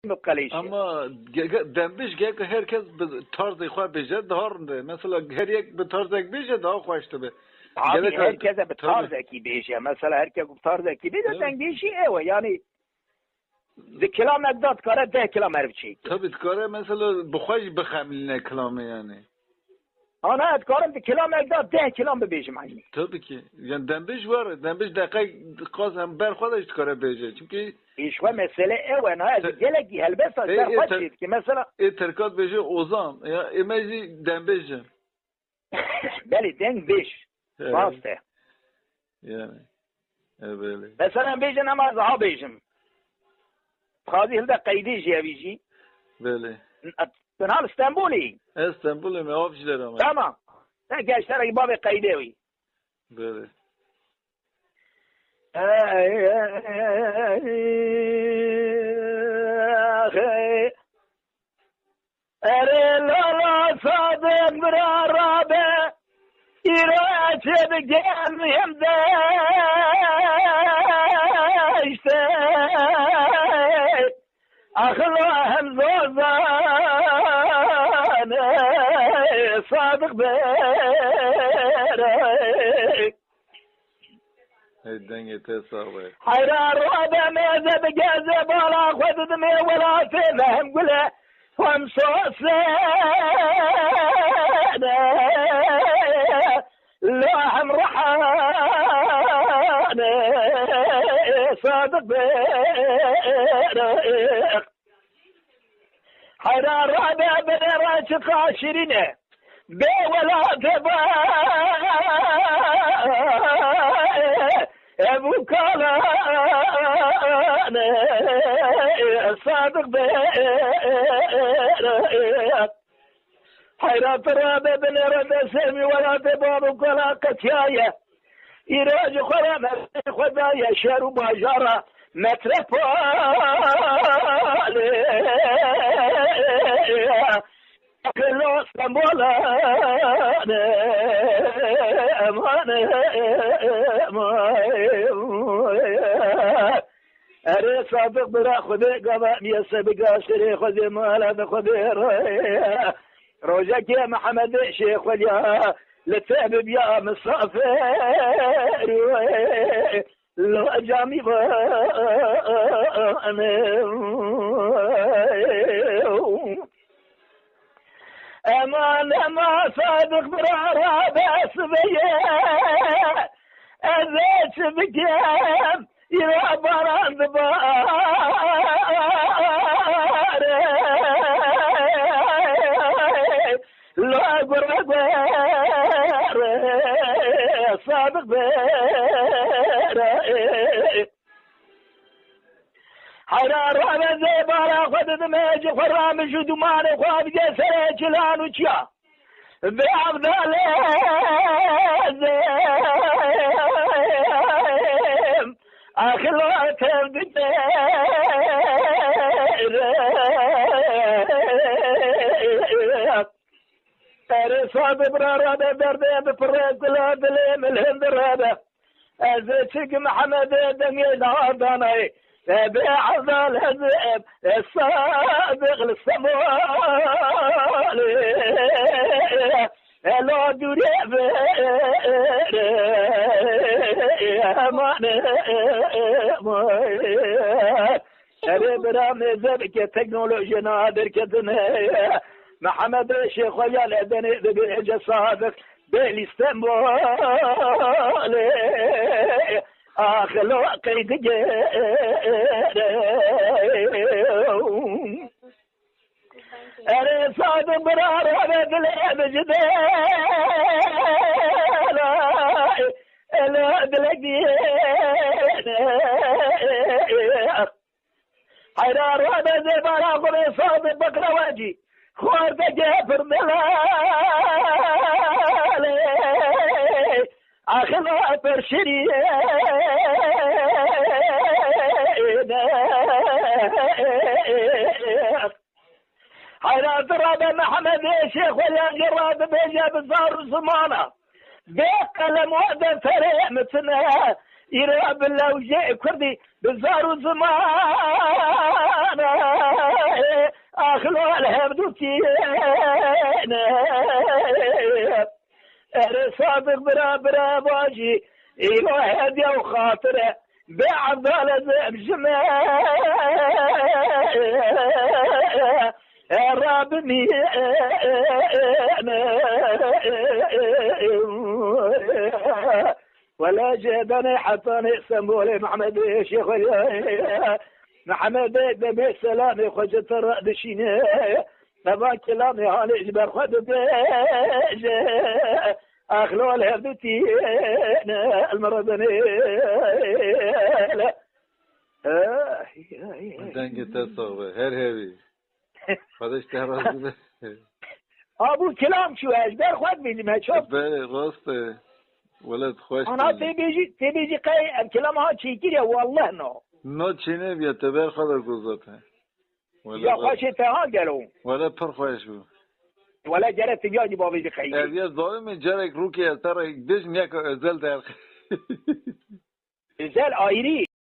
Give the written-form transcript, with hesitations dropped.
مقليش اما دنبش که herkes به طرز خود بیجه دارنده مثلا هر یک به طرز یک بیجه دا خوشته به هر کس به طرز کی بیجه مثلا هر کس به طرز کی بیجه دنگیشی ایوه یعنی ده کلام اداد کاره 10 کلام عرب چی tabii کاره مثلا بخوش بخملینه کلامه یعنی آنها ادکارم ده کلام اداد 10 کلام بیجم عینی tabii ki yani دنبش واره دنبش دقیق قاسم بر خودش کاره بیجه چونکه ایشوه مسئله ایوه نه از گلگی هلبست از در خود شید که مثلا ای ترکات بیجه اوزام یا ایمجی دنبشه بله دنگ بیش راسته yani بله مثلا بیجه نماز ها بیجم خواهی هلده قیدی جیویجی بله تنها استنبولی استنبول می آفشلر آمد تمام نه گشتر اگه باب قیده وی بله اره لالا صادق برا رابه ایره چه بگم هم داشته اخلا هم زوزانه صادق بره دنگ تصاوی حیران رابه میزه بگزه بالا خود دمی ولا فهم قله هم صوصه لا هم رحانه صادق بره حيران رابع بنراش خاشرينه بي ولا تبا ابو كالان صادق بير حيران رابع بنراش سمي ولا تبا ابو كلا قتيايا يراج خرام خدايا شارو باجارة مترفال كلو استنبولان اري صادق برا خذي قضاء يسبق اشتري خذي مالا خذي روجك يا محمد شيخ وليا لتعب يا مسافر لو جامي امان ما صادق برا بس بيه اذيت بكام يا بران دبار لا قربار صادق بير حرار وانا زي بارا خد دماج خرام جدمان خواب جسر جلان وشيا بعبد الازم اخلوت بدير صاب برارة برده بفرق لا دليم الهندرادة ازيتك محمد دنيا داناي بعض الهزب الصادق للصمال لا دوري امان برام زبك تكنولوجيا نادر كتنه محمد الشيخ ويال ادني بيجي صادق بالاستنبول اخلو قيد اري صادق برار عبد الابجد لا دلقي حرار عبد البراغ صادق بكره واجي خوار جابر ملالي اخلا فرشري حيرات رابع محمد يا شيخ ولا قراد بيجاب الزار زمانه بقلم وعد فريق متنا إيرا باللوجة كردي بالزار وزمان أخلو الهبدوتين صادق برا باجي إيرا هدي وخاطره بعضالة بجمال رابني ولا جابني حطاني سمولي محمد شيخ محمد دمي سلامي خجت الرأدشين طبعا كلامي هالي جبر خد بيج أخلو الهردتين المردني دنگ تصاوه هر هیوی خودش تهران ابو کلام شو اجبر خود بینیم چوب بله راسته ولد خوش انا تبيجي قي الكلام ها تشيكير والله نو چینه بیا تبر خدا گذاته یا خوش اتها قالوا ولا پر خوش بو ولا جرت تجاجي بابي قي یا دائم جرک روکی تر دش میک ازل در ازل آیری